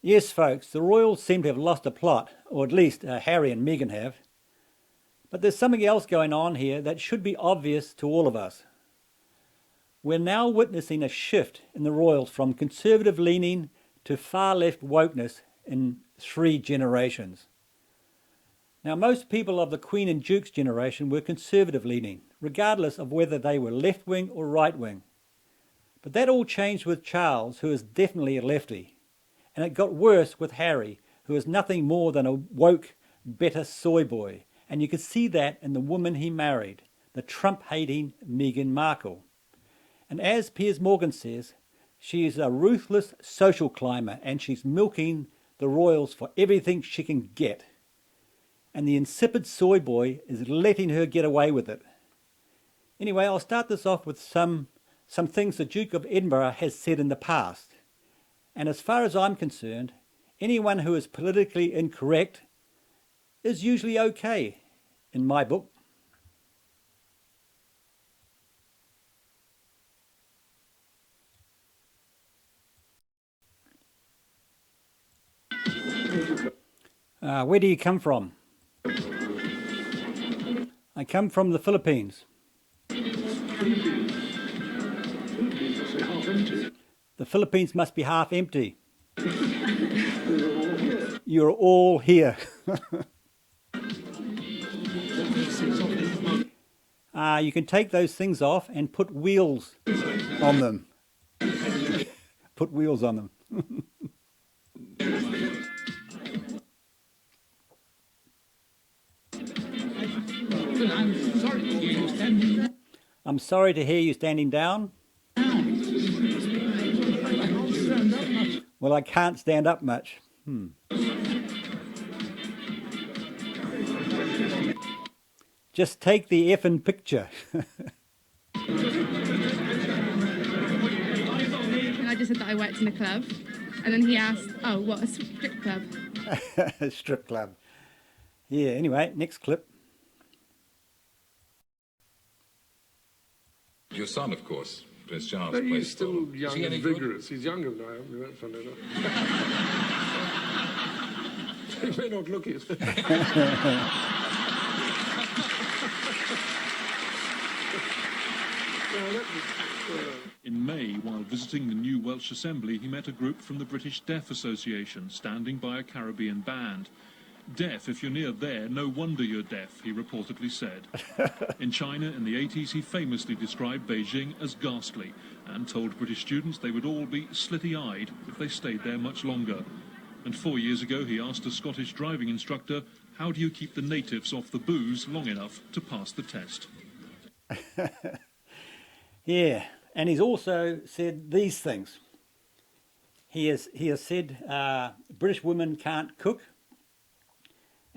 Yes, folks, the royals seem to have lost the plot, or at least Harry and Meghan have. But there's something else going on here that should be obvious to all of us. We're now witnessing a shift in the royals from conservative leaning to far-left wokeness in 3 generations. Now, most people of the Queen and Duke's generation were conservative leaning, regardless of whether they were left-wing or right-wing. But that all changed with Charles, who is definitely a lefty. And it got worse with Harry, who is nothing more than a woke, better soy boy. And you could see that in the woman he married, the Trump-hating Meghan Markle. And as Piers Morgan says, she is a ruthless social climber and she's milking the royals for everything she can get. And the insipid soy boy is letting her get away with it. Anyway, I'll start this off with some things the Duke of Edinburgh has said in the past. And as far as I'm concerned, anyone who is politically incorrect is usually okay, in my book. Where do you come from? I come from the Philippines. The Philippines must be half empty. You're all here. You can take those things off and put wheels on them. Put wheels on them. I'm sorry to hear you standing down. Well, I can't stand up much. Just take the effing picture. And I just said that I worked in a club. And then he asked, oh, what, a strip club? A strip club. Yeah, anyway, next clip. Your son, of course, Prince Charles. But he's still Is young he and any good? vigorous. He's younger than I am, you won't find it out. He may not look it. In May, while visiting the new Welsh Assembly, he met a group from the British Deaf Association standing by a Caribbean band. Deaf, if you're near there, no wonder you're deaf, he reportedly said. In China, in the 80s, he famously described Beijing as ghastly and told British students they would all be slitty-eyed if they stayed there much longer. And 4 years ago, he asked a Scottish driving instructor, how do you keep the natives off the booze long enough to pass the test? Yeah, and he's also said these things. He has said British women can't cook.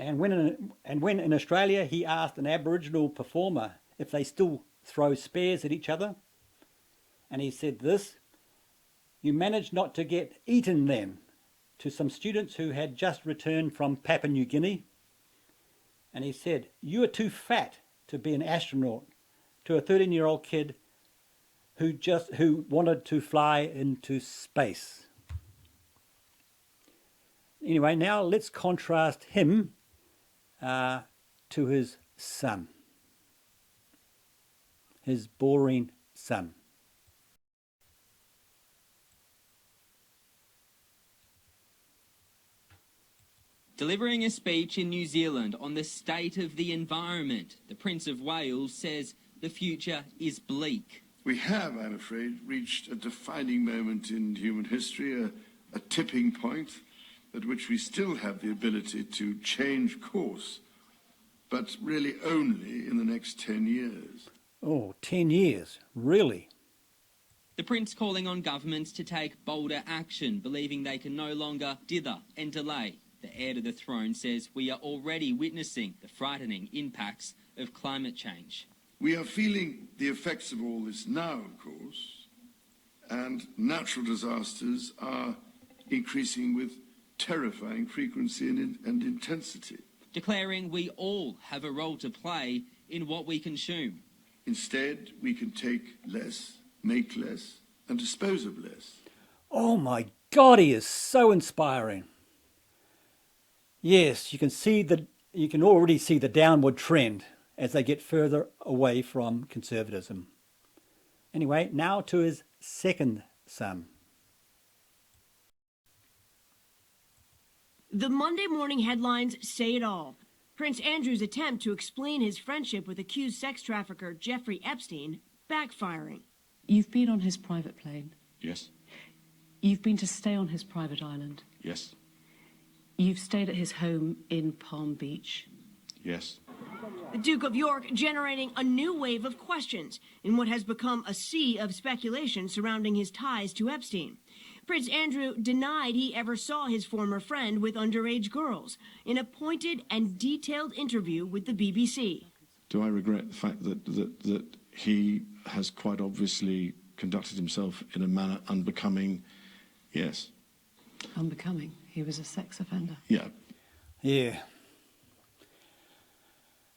And when in Australia, he asked an Aboriginal performer if they still throw spears at each other. And he said this, you managed not to get eaten then, to some students who had just returned from Papua New Guinea. And he said, you are too fat to be an astronaut, to a 13-year-old kid who wanted to fly into space. Anyway, now let's contrast him to his son, his boring son. Delivering a speech in New Zealand on the state of the environment, the Prince of Wales says the future is bleak. We have, I'm afraid, reached a defining moment in human history, a tipping point at which we still have the ability to change course, but really only in the next 10 years. Oh, 10 years, really? The Prince calling on governments to take bolder action, believing they can no longer dither and delay. The heir to the throne says we are already witnessing the frightening impacts of climate change. We are feeling the effects of all this now, of course, and natural disasters are increasing with terrifying frequency and intensity. Declaring we all have a role to play in what we consume. Instead, we can take less, make less, and dispose of less. Oh my God, he is so inspiring. Yes, you can already see the downward trend as they get further away from conservatism. Anyway, now to his second son. The Monday morning headlines say it all. Prince Andrew's attempt to explain his friendship with accused sex trafficker Jeffrey Epstein backfiring. You've been on his private plane. Yes. You've been to stay on his private island. Yes. You've stayed at his home in Palm Beach. Yes. The Duke of York generating a new wave of questions in what has become a sea of speculation surrounding his ties to Epstein. Prince Andrew denied he ever saw his former friend with underage girls in a pointed and detailed interview with the BBC. Do I regret the fact that he has quite obviously conducted himself in a manner unbecoming? Yes. Unbecoming. He was a sex offender. Yeah. Yeah.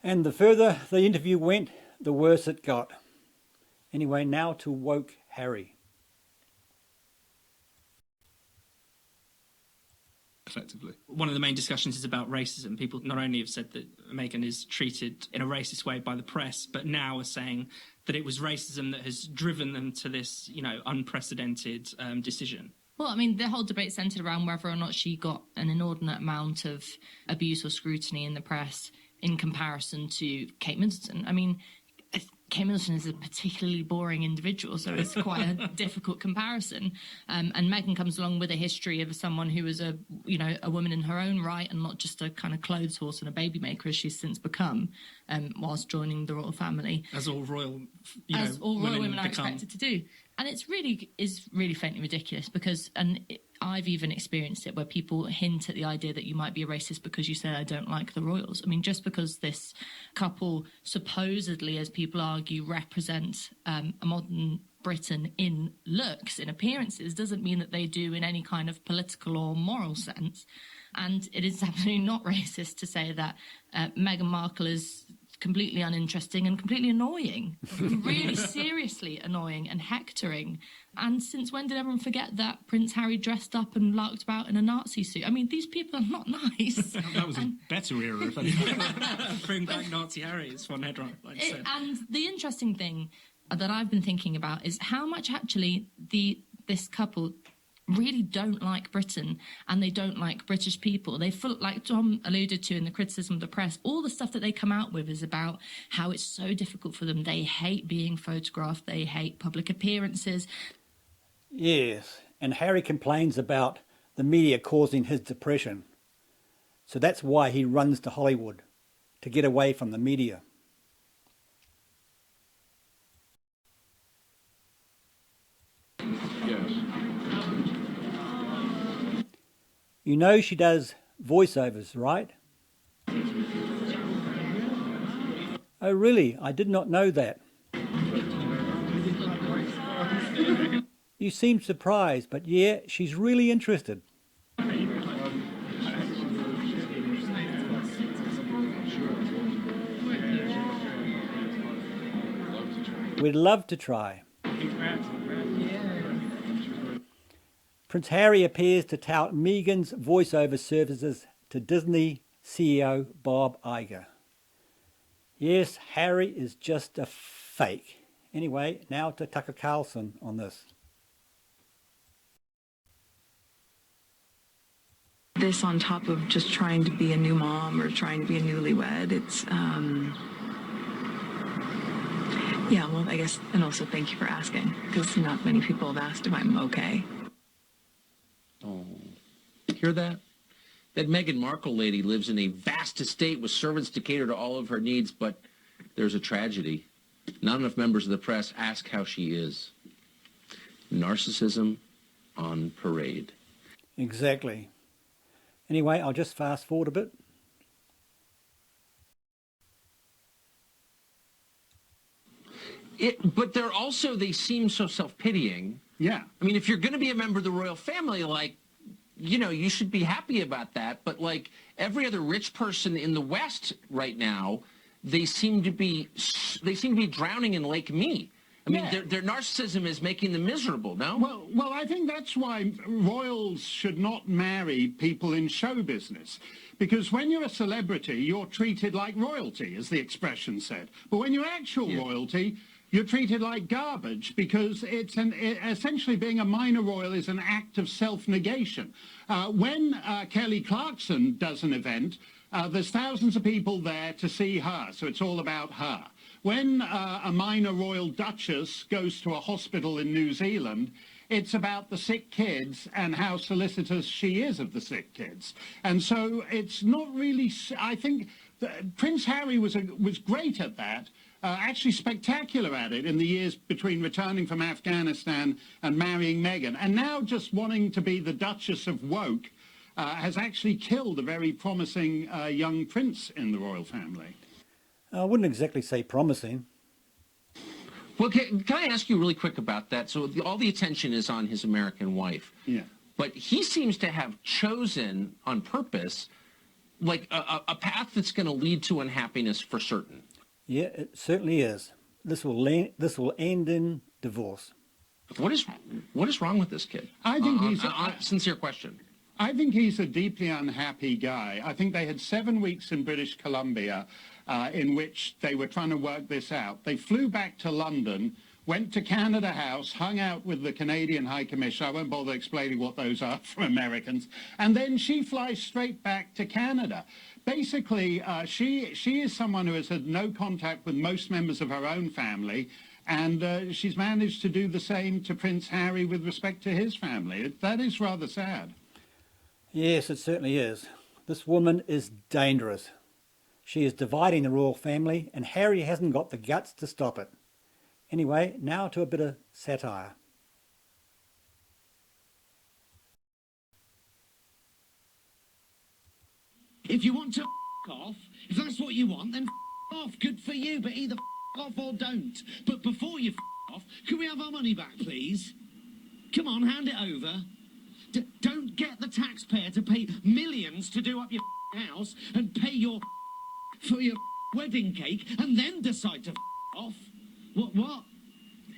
And the further the interview went, the worse it got. Anyway, now to woke Harry. Effectively. One of the main discussions is about racism. People not only have said that Meghan is treated in a racist way by the press, but now are saying that it was racism that has driven them to this, unprecedented decision. Well, I mean, the whole debate centred around whether or not she got an inordinate amount of abuse or scrutiny in the press in comparison to Kate Middleton. I mean, Kate Middleton is a particularly boring individual, so it's quite a difficult comparison. And Meghan comes along with a history of someone who was a woman in her own right and not just a kind of clothes horse and a baby maker, as she's since become, whilst joining the royal family. As all royal, women are expected to do. And it's really faintly ridiculous because, I've even experienced it where people hint at the idea that you might be a racist because you say, I don't like the royals. I mean, just because this couple supposedly, as people argue, represent a modern Britain in looks, in appearances, doesn't mean that they do in any kind of political or moral sense. And it is absolutely not racist to say that Meghan Markle is completely uninteresting and completely annoying, really seriously annoying and hectoring. And since when did everyone forget that Prince Harry dressed up and larked about in a Nazi suit? I mean, these people are not nice. That was a better era, if anything. Bring back Nazi Harry, it's one headline. And the interesting thing that I've been thinking about is how much actually this couple really don't like Britain and they don't like British people. Like Tom alluded to in the criticism of the press, all the stuff that they come out with is about how it's so difficult for them. They hate being photographed. They hate public appearances. Yes, and Harry complains about the media causing his depression. So that's why he runs to Hollywood, to get away from the media. Yes. You know she does voiceovers, right? Oh, really? I did not know that. You seem surprised, but yeah, she's really interested. We'd love to try. Prince Harry appears to tout Meghan's voiceover services to Disney CEO Bob Iger. Yes, Harry is just a fake. Anyway, now to Tucker Carlson on this. This on top of just trying to be a new mom or trying to be a newlywed, it's, yeah, well, I guess, and also thank you for asking, because not many people have asked if I'm okay. Oh, hear that? That Meghan Markle lady lives in a vast estate with servants to cater to all of her needs, but there's a tragedy. Not enough members of the press ask how she is. Narcissism on parade. Exactly. Anyway, I'll just fast forward a bit. But they're also, they seem so self-pitying. Yeah. I mean, if you're going to be a member of the royal family, like, you know, you should be happy about that. But like every other rich person in the West right now, they seem to be drowning in Lake Me. I mean, their narcissism is making them miserable, no? Well, I think that's why royals should not marry people in show business. Because when you're a celebrity, you're treated like royalty, as the expression said. But when you're actual royalty, you're treated like garbage, because essentially being a minor royal is an act of self-negation. When Kelly Clarkson does an event, there's thousands of people there to see her, so it's all about her. When a minor royal duchess goes to a hospital in New Zealand, it's about the sick kids and how solicitous she is of the sick kids. And so it's not really, I think Prince Harry was great at that, actually spectacular at it in the years between returning from Afghanistan and marrying Meghan. And now just wanting to be the Duchess of Woke has actually killed a very promising young prince in the royal family. I wouldn't exactly say promising. Well, can I ask you really quick about that? So all the attention is on his American wife. Yeah. But he seems to have chosen on purpose, like a path that's going to lead to unhappiness for certain. Yeah, it certainly is. This will end in divorce. What is wrong with this kid? I think he's a sincere question. I think he's a deeply unhappy guy. I think they had 7 weeks in British Columbia in which they were trying to work this out. They flew back to London, went to Canada House, hung out with the Canadian High Commissioner. I won't bother explaining what those are for Americans. And then she flies straight back to Canada. Basically, she is someone who has had no contact with most members of her own family, and she's managed to do the same to Prince Harry with respect to his family. That is rather sad. Yes, it certainly is. This woman is dangerous. She is dividing the royal family, and Harry hasn't got the guts to stop it. Anyway, now to a bit of satire. If you want to off, if that's what you want, then off. Good for you, but either off or don't. But before you off, can we have our money back, please? Come on, hand it over. Don't get the taxpayer to pay millions to do up your house and pay for your wedding cake and then decide to off. What?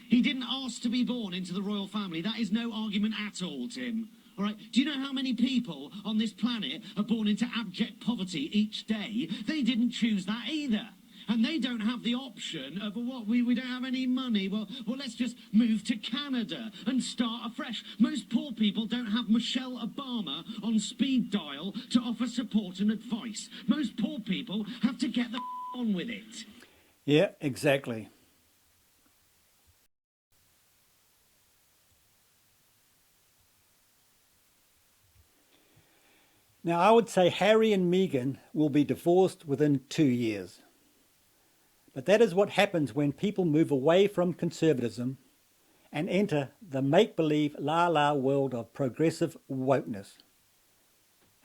He didn't ask to be born into the royal family. That is no argument at all, Tim. All right, do you know how many people on this planet are born into abject poverty each day? They didn't choose that either. And they don't have the option of, what, we don't have any money. Well, let's just move to Canada and start afresh. Most poor people don't have Michelle Obama on speed dial to offer support and advice. Most poor people have to get the on with it. Yeah, exactly. Now, I would say Harry and Meghan will be divorced within 2 years. But that is what happens when people move away from conservatism and enter the make-believe la-la world of progressive wokeness.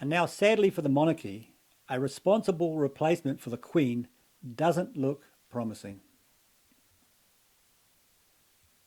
And now, sadly for the monarchy, a responsible replacement for the Queen doesn't look promising.